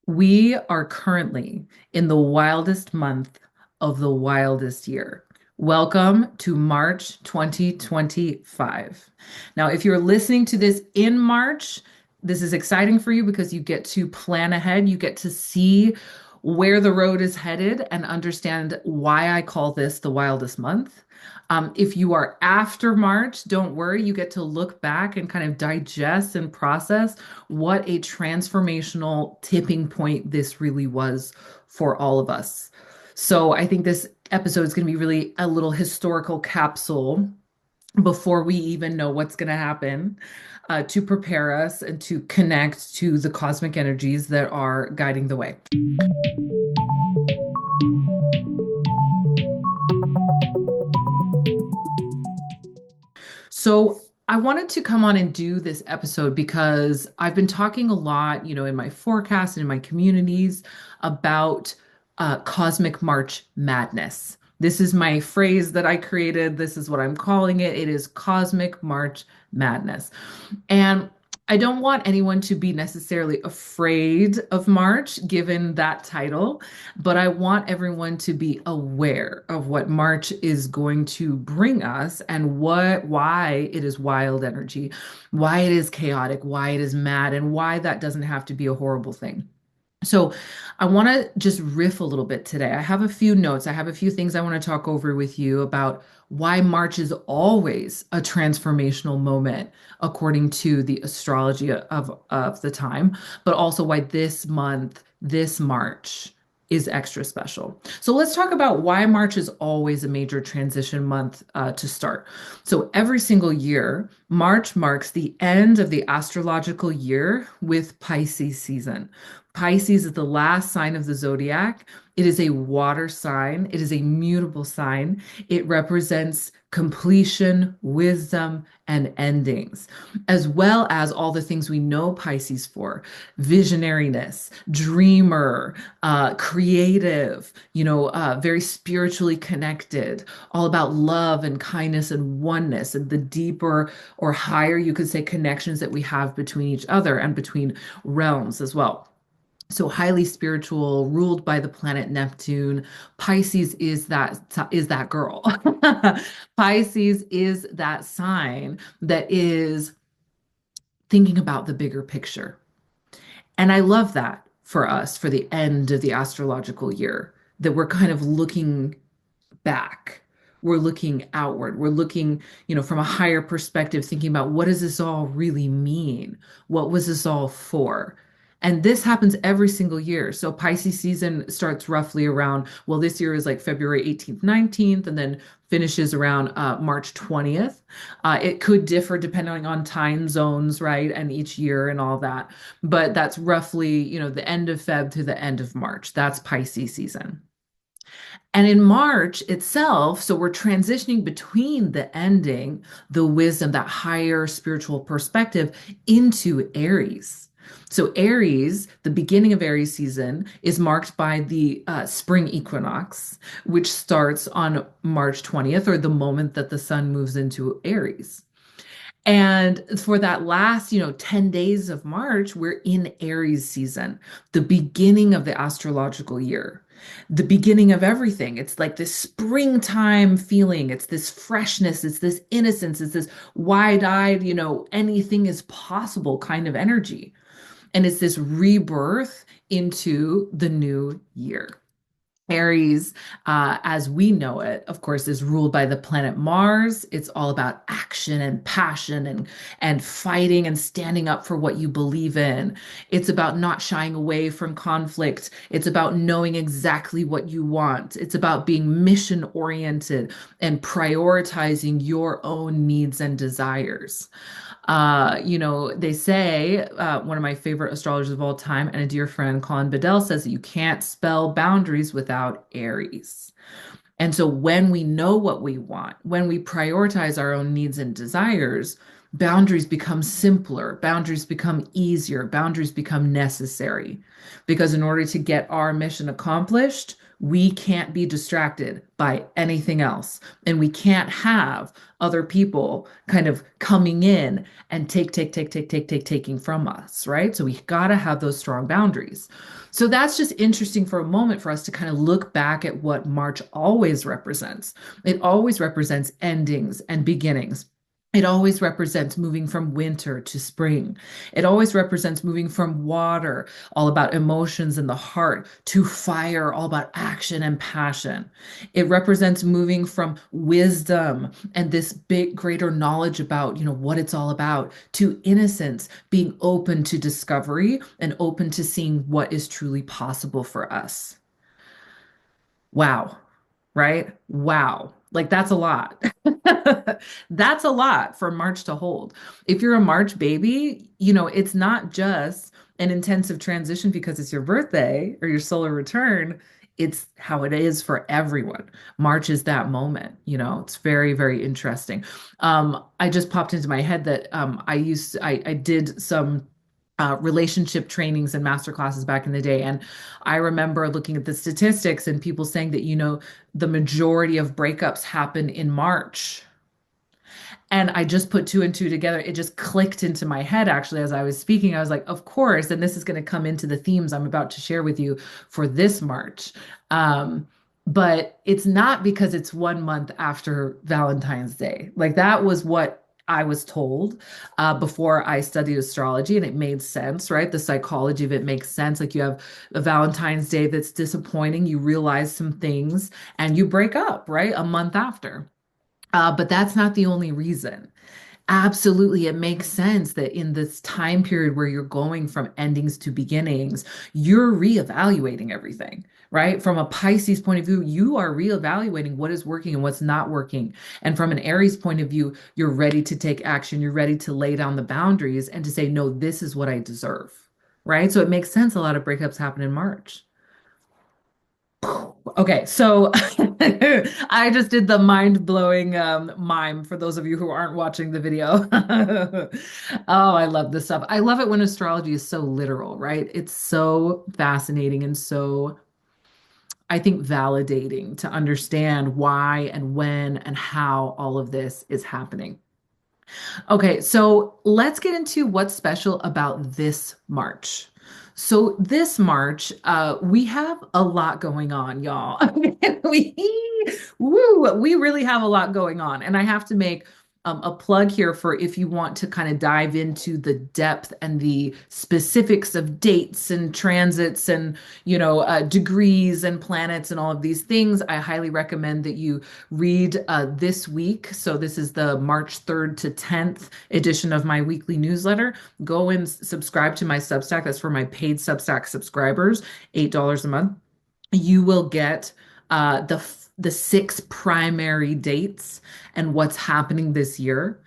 We are currently in the wildest month of the wildest year. Welcome to March 2025. Now, if you're listening to this in March, this is exciting for you because you get to plan ahead. You get to see where the road is headed and understand why I call this the wildest month. If you are after March, don't worry. You get to look back and kind of digest and process what a transformational tipping point this really was for all of us. So I think this episode is going to be really a little historical capsule before we even know what's going to happen, to prepare us and to connect to the cosmic energies that are guiding the way. So I wanted to come on and do this episode because I've been talking a lot, in my forecast and in my communities about cosmic March madness. This is my phrase that I created. This is what I'm calling it. It is cosmic March madness. And I don't want anyone to be necessarily afraid of March, given that title, but I want everyone to be aware of what March is going to bring us and why it is wild energy, why it is chaotic, why it is mad, and why that doesn't have to be a horrible thing. So I want to just riff a little bit today. I have a few notes. I have a few things I want to talk over with you about why March is always a transformational moment, according to the astrology of the time, but also why this month, this March, is extra special. So let's talk about why March is always a major transition month to start. So every single year, March marks the end of the astrological year with Pisces season. Pisces is the last sign of the zodiac. It is a water sign. It is a mutable sign. It represents completion, wisdom, and endings, as well as all the things we know Pisces for: visionariness, dreamer, creative, very spiritually connected, all about love and kindness and oneness and the deeper or higher, you could say, connections that we have between each other and between realms as well. So highly spiritual, ruled by the planet Neptune. Pisces is that girl. Pisces is that sign that is thinking about the bigger picture. And I love that for us, for the end of the astrological year, that we're kind of looking back. We're looking outward. We're looking, from a higher perspective, thinking about what does this all really mean? What was this all for? And this happens every single year. So Pisces season starts roughly around, well, this year is like February 18th, 19th, and then finishes around March 20th. It could differ depending on time zones, right? And each year and all that. But that's roughly, the end of Feb to the end of March. That's Pisces season. And in March itself, so we're transitioning between the ending, the wisdom, that higher spiritual perspective, into Aries. So Aries, the beginning of Aries season, is marked by the spring equinox, which starts on March 20th, or the moment that the sun moves into Aries. And for that last, 10 days of March, we're in Aries season, the beginning of the astrological year, the beginning of everything. It's like this springtime feeling. It's this freshness. It's this innocence. It's this wide-eyed, anything is possible kind of energy. And it's this rebirth into the new year. Aries, as we know it, of course, is ruled by the planet Mars. It's all about action and passion and fighting and standing up for what you believe in. It's about not shying away from conflict. It's about knowing exactly what you want. It's about being mission oriented and prioritizing your own needs and desires. They say, one of my favorite astrologers of all time and a dear friend, Colin Bedell, says that you can't spell boundaries without Aries. And so when we know what we want, when we prioritize our own needs and desires, boundaries become simpler, boundaries become easier, boundaries become necessary. Because in order to get our mission accomplished, we can't be distracted by anything else. And we can't have other people kind of coming in and taking from us, right? So we got to have those strong boundaries. So that's just interesting for a moment for us to kind of look back at what March always represents. It always represents endings and beginnings. It always represents moving from winter to spring. It always represents moving from water, all about emotions and the heart, to fire, all about action and passion. It represents moving from wisdom and this big, greater knowledge about, what it's all about, to innocence, being open to discovery and open to seeing what is truly possible for us. Wow. Right? Wow. Like that's a lot. That's a lot for March to hold. If you're a March baby, it's not just an intensive transition because it's your birthday or your solar return. It's how it is for everyone. March is that moment, it's very, very interesting. I just popped into my head that I did some relationship trainings and master classes back in the day. And I remember looking at the statistics and people saying that, the majority of breakups happen in March. And I just put two and two together. It just clicked into my head actually as I was speaking. I was like, of course. And this is going to come into the themes I'm about to share with you for this March. Um, but it's not because it's 1 month after Valentine's Day. Like that was what I was told before I studied astrology, and it made sense, right? The psychology of it makes sense. Like you have a Valentine's Day that's disappointing, you realize some things, and you break up, right? A month after. But that's not the only reason. Absolutely, it makes sense that in this time period where you're going from endings to beginnings, you're reevaluating everything, right? From a Pisces point of view, you are reevaluating what is working and what's not working. And from an Aries point of view, you're ready to take action. You're ready to lay down the boundaries and to say, no, this is what I deserve, right? So it makes sense a lot of breakups happen in March. Okay, so I just did the mind-blowing mime for those of you who aren't watching the video. Oh, I love this stuff. I love it when astrology is so literal, right? It's so fascinating and so, I think, validating to understand why and when and how all of this is happening. Okay, so let's get into what's special about this March. So this March, we have a lot going on, y'all. We, we really have a lot going on, and I have to make a plug here for if you want to kind of dive into the depth and the specifics of dates and transits and degrees and planets and all of these things. I highly recommend that you read this week. So this is the March 3rd to 10th edition of my weekly newsletter. Go and subscribe to my Substack. That's for my paid Substack subscribers, $8 a month. You will get the 6 primary dates and what's happening this year.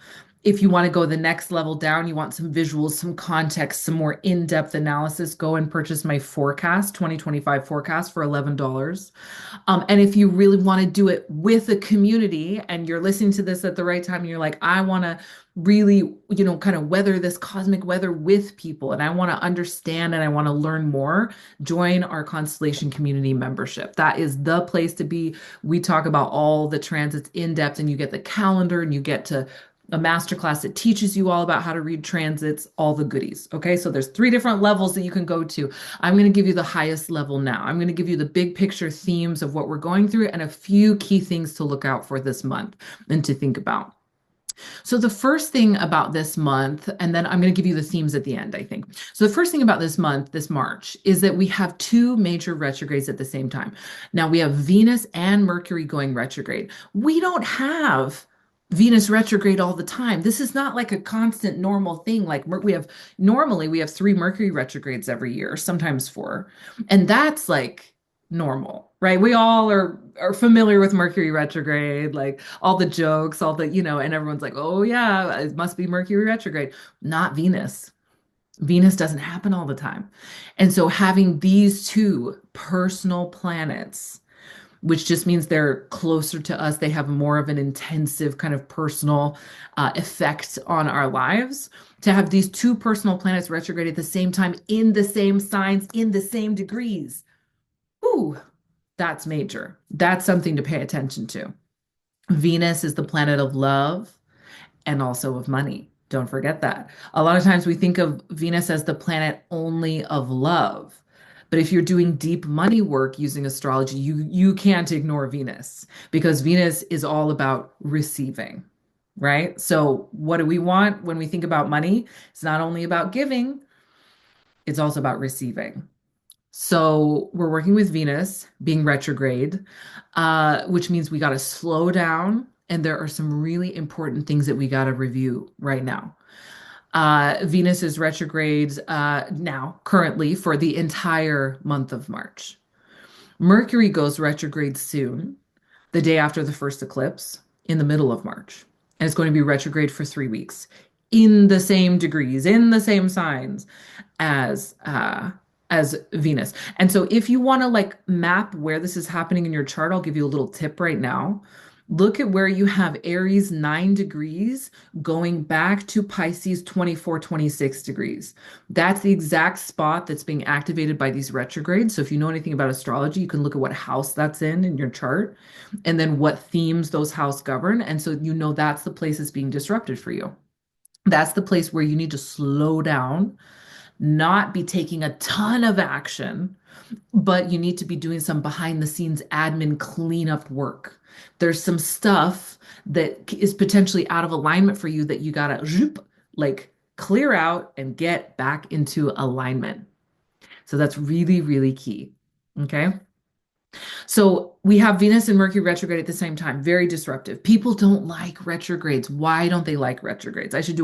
If you want to go the next level down, you want some visuals, some context, some more in-depth analysis, go and purchase my forecast, 2025 forecast for $11. And if you really want to do it with a community and you're listening to this at the right time and you're like, I want to really, kind of weather this cosmic weather with people and I want to understand and I want to learn more, join our Constellation Community membership. That is the place to be. We talk about all the transits in depth and you get the calendar and you get to a masterclass that teaches you all about how to read transits, all the goodies. Okay, so there's 3 different levels that you can go to. I'm going to give you the highest level now. I'm going to give you the big picture themes of what we're going through and a few key things to look out for this month and to think about. So the first thing about this month, and then I'm going to give you the themes at the end, I think. So the first thing about this month, this March, is that we have 2 major retrogrades at the same time. Now we have Venus and Mercury going retrograde. We don't have Venus retrograde all the time. This is not like a constant normal thing. Like normally we have 3 Mercury retrogrades every year, sometimes 4. And that's like normal, right? We all are familiar with Mercury retrograde, like all the jokes, all the, and everyone's like, oh yeah, it must be Mercury retrograde. Not Venus. Venus doesn't happen all the time. And so having these 2 personal planets which just means they're closer to us. They have more of an intensive kind of personal effect on our lives. To have these two personal planets retrograde at the same time in the same signs, in the same degrees. Ooh, that's major. That's something to pay attention to. Venus is the planet of love and also of money. Don't forget that. A lot of times we think of Venus as the planet only of love. But if you're doing deep money work using astrology, you can't ignore Venus because Venus is all about receiving, right? So what do we want when we think about money? It's not only about giving, it's also about receiving. So we're working with Venus being retrograde, which means we got to slow down. And there are some really important things that we got to review right now. Venus is retrograde now, currently, for the entire month of March. Mercury goes retrograde soon, the day after the first eclipse, in the middle of March. And it's going to be retrograde for 3 weeks in the same degrees, in the same signs as Venus. And so if you want to like map where this is happening in your chart, I'll give you a little tip right now. Look at where you have Aries 9 degrees going back to Pisces 24, 26 degrees. That's the exact spot that's being activated by these retrogrades. So if you know anything about astrology, you can look at what house that's in your chart and then what themes those houses govern. And so you know that's the place that's being disrupted for you. That's the place where you need to slow down, not be taking a ton of action, but you need to be doing some behind the scenes admin cleanup work. There's some stuff that is potentially out of alignment for you that you gotta like clear out and get back into alignment. So that's really, really key. Okay. So we have Venus and Mercury retrograde at the same time, very disruptive. People don't like retrogrades. Why don't they like retrogrades? I think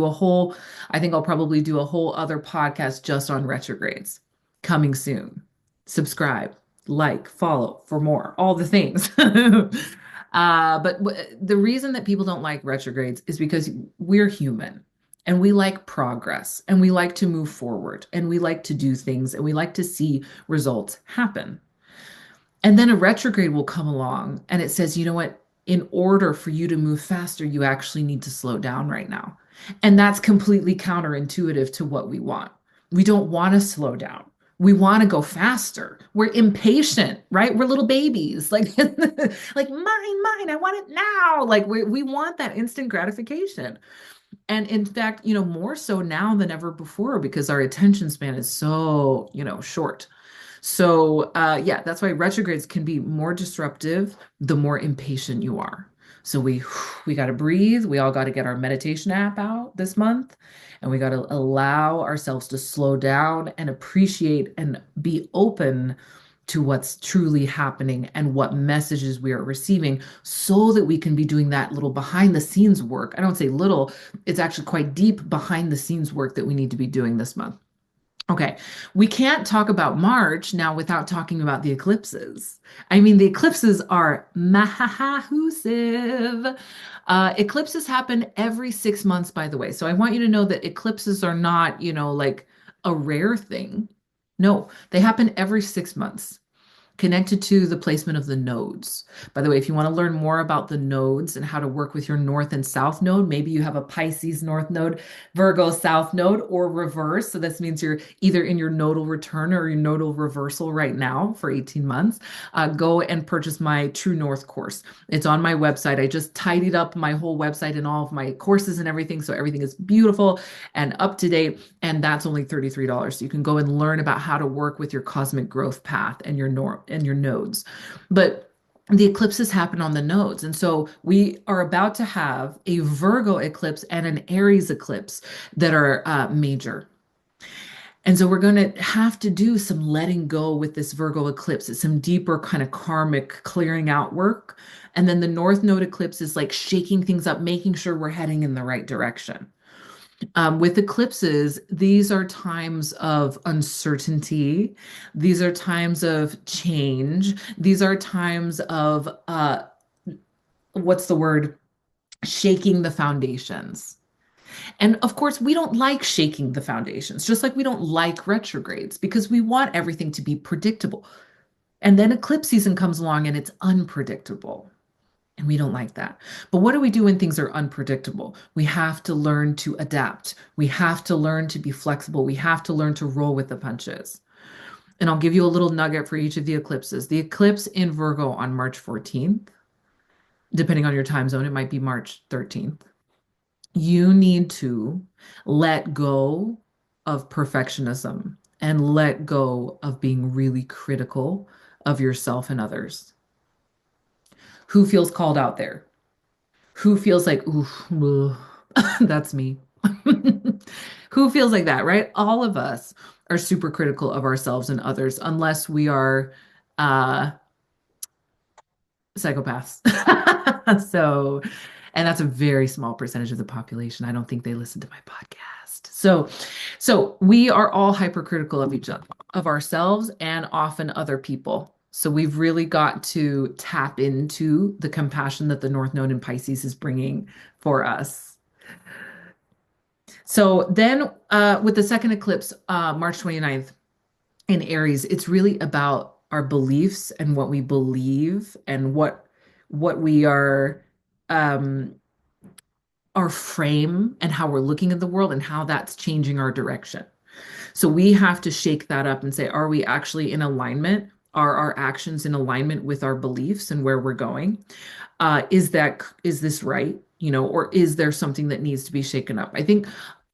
I'll probably do a whole other podcast just on retrogrades coming soon. Subscribe, like, follow for more, all the things. The reason that people don't like retrogrades is because we're human and we like progress and we like to move forward and we like to do things and we like to see results happen. And then a retrograde will come along and it says, you know what? In order for you to move faster, you actually need to slow down right now. And that's completely counterintuitive to what we want. We don't want to slow down. We want to go faster. We're impatient, right? We're little babies. Like, like mine, I want it now. Like we want that instant gratification. And in fact, more so now than ever before because our attention span is so, short. So, yeah, that's why retrogrades can be more disruptive the more impatient you are. So we got to breathe. We all got to get our meditation app out this month, and we got to allow ourselves to slow down and appreciate and be open to what's truly happening and what messages we are receiving so that we can be doing that little behind the scenes work. I don't say little, it's actually quite deep behind the scenes work that we need to be doing this month. Okay, we can't talk about March now without talking about the eclipses. I mean, the eclipses are massive. Eclipses happen every 6 months, by the way. So I want you to know that eclipses are not, like a rare thing. No, they happen every 6 months connected to the placement of the nodes. By the way, if you want to learn more about the nodes and how to work with your north and south node, maybe you have a Pisces north node, Virgo south node, or reverse. So this means you're either in your nodal return or your nodal reversal right now for 18 months. Go and purchase my True North course. It's on my website. I just tidied up my whole website and all of my courses and everything. So everything is beautiful and up to date. And that's only $33. So you can go and learn about how to work with your cosmic growth path and your nodes. But the eclipses happen on the nodes. And so we are about to have a Virgo eclipse and an Aries eclipse that are major. And so we're going to have to do some letting go with this Virgo eclipse. It's some deeper kind of karmic clearing out work. And then the North Node eclipse is like shaking things up, making sure we're heading in the right direction. With eclipses, these are times of uncertainty. These are times of change. These are times of, what's the word? Shaking the foundations. And of course, we don't like shaking the foundations, just like we don't like retrogrades because we want everything to be predictable. And then eclipse season comes along and it's unpredictable. And we don't like that. But what do we do when things are unpredictable? We have to learn to adapt. We have to learn to be flexible. We have to learn to roll with the punches. And I'll give you a little nugget for each of the eclipses. The eclipse in Virgo on March 14th, depending on your time zone, it might be March 13th. You need to let go of perfectionism and let go of being really critical of yourself and others. Who feels called out there? Who feels like, ooh, that's me? Who feels like that, right? All of us are super critical of ourselves and others, unless we are uh, psychopaths. So, and that's a very small percentage of the population. I don't think they listen to my podcast. So we are all hypercritical of each other, of ourselves, and often other people. So we've really got to tap into the compassion that the North Node in Pisces is bringing for us. So then with the second eclipse, March 29th in Aries, it's really about our beliefs and what we believe and what we are um our frame and how we're looking at the world and how that's changing our direction. So we have to shake that up and say, are we actually in alignment? Are our actions in alignment with our beliefs and where we're going? Is this right? Or is there something that needs to be shaken up?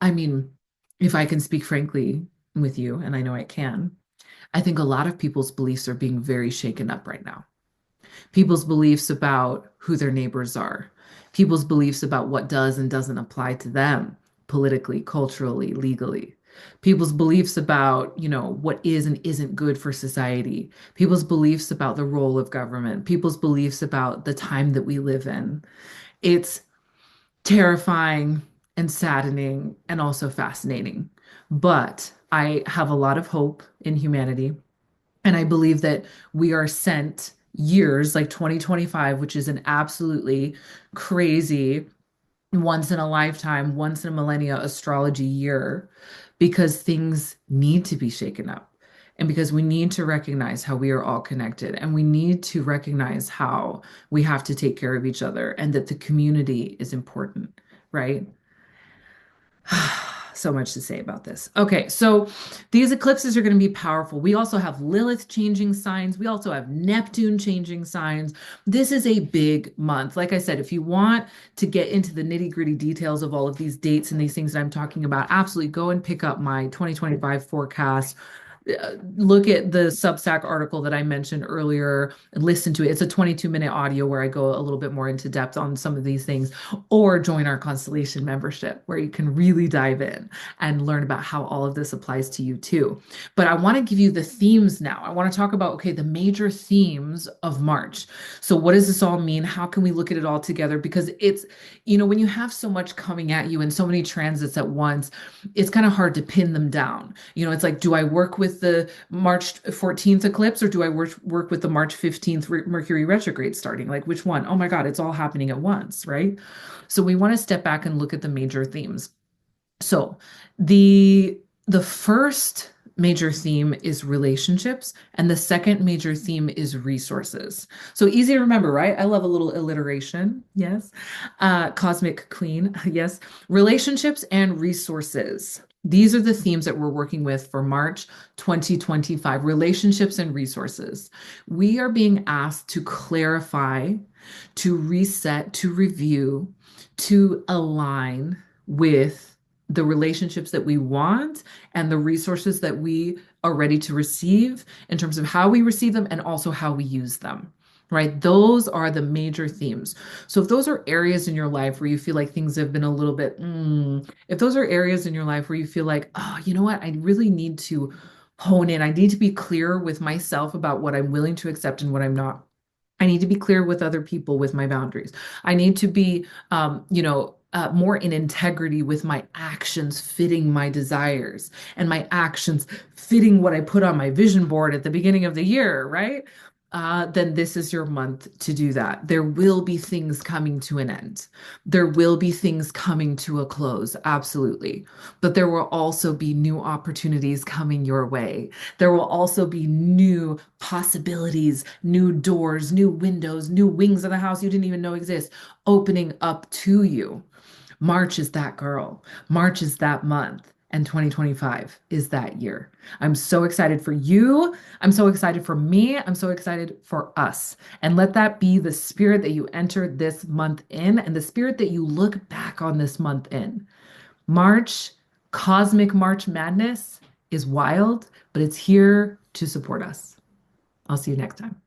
I mean, if I can speak frankly with you, and I know I can, I think a lot of people's beliefs are being very shaken up right now. People's beliefs about who their neighbors are, people's beliefs about what does and doesn't apply to them politically, culturally, legally, people's beliefs about, what is and isn't good for society, people's beliefs about the role of government, people's beliefs about the time that we live in. It's terrifying and saddening and also fascinating. But I have a lot of hope in humanity. And I believe that we are sent years like 2025, which is an absolutely crazy, once in a lifetime, once in a millennia astrology year, because things need to be shaken up. And because we need to recognize how we are all connected, and we need to recognize how we have to take care of each other and that the community is important, right? So much to say about this. Okay, so these eclipses are going to be powerful. We also have Lilith changing signs. We also have Neptune changing signs. This is a big month. Like I said, if you want to get into the nitty-gritty details of all of these dates and these things that I'm talking about, absolutely go and pick up my 2025 forecast. Look at the Substack article that I mentioned earlier and listen to it. It's a 22-minute audio where I go a little bit more into depth on some of these things, or join our Constellation membership where you can really dive in and learn about how all of this applies to you too. But I want to give you the themes now. I want to talk about, okay, the major themes of March. So what does this all mean? How can we look at it all together? Because it's, when you have so much coming at you and so many transits at once, it's kind of hard to pin them down. It's like, do I work with the March 14th eclipse or do I work with the March 15th Mercury retrograde starting? Like, which one? Oh my God, it's all happening at once, right? So we want to step back and look at the major themes. So the first major theme is relationships, and the second major theme is resources. So easy to remember, right? I love a little alliteration. Yes. Cosmic Queen. Yes. Relationships and resources. These are the themes that we're working with for March 2025, relationships and resources. We are being asked to clarify, to reset, to review, to align with the relationships that we want and the resources that we are ready to receive in terms of how we receive them and also how we use them, right? Those are the major themes. So if those are areas in your life where you feel like things have been a little bit, if those are areas in your life where you feel like, oh, you know what, I really need to hone in. I need to be clear with myself about what I'm willing to accept and what I'm not. I need to be clear with other people with my boundaries. I need to be, more in integrity with my actions fitting my desires and my actions fitting what I put on my vision board at the beginning of the year, right? then this is your month to do that. There will be things coming to an end. There will be things coming to a close, absolutely. But there will also be new opportunities coming your way. There will also be new possibilities, new doors, new windows, new wings of the house you didn't even know exist opening up to you. March is that girl. March is that month. And 2025 is that year. I'm so excited for you. I'm so excited for me. I'm so excited for us. And let that be the spirit that you enter this month in and the spirit that you look back on this month in. March, cosmic March madness is wild, but it's here to support us. I'll see you next time.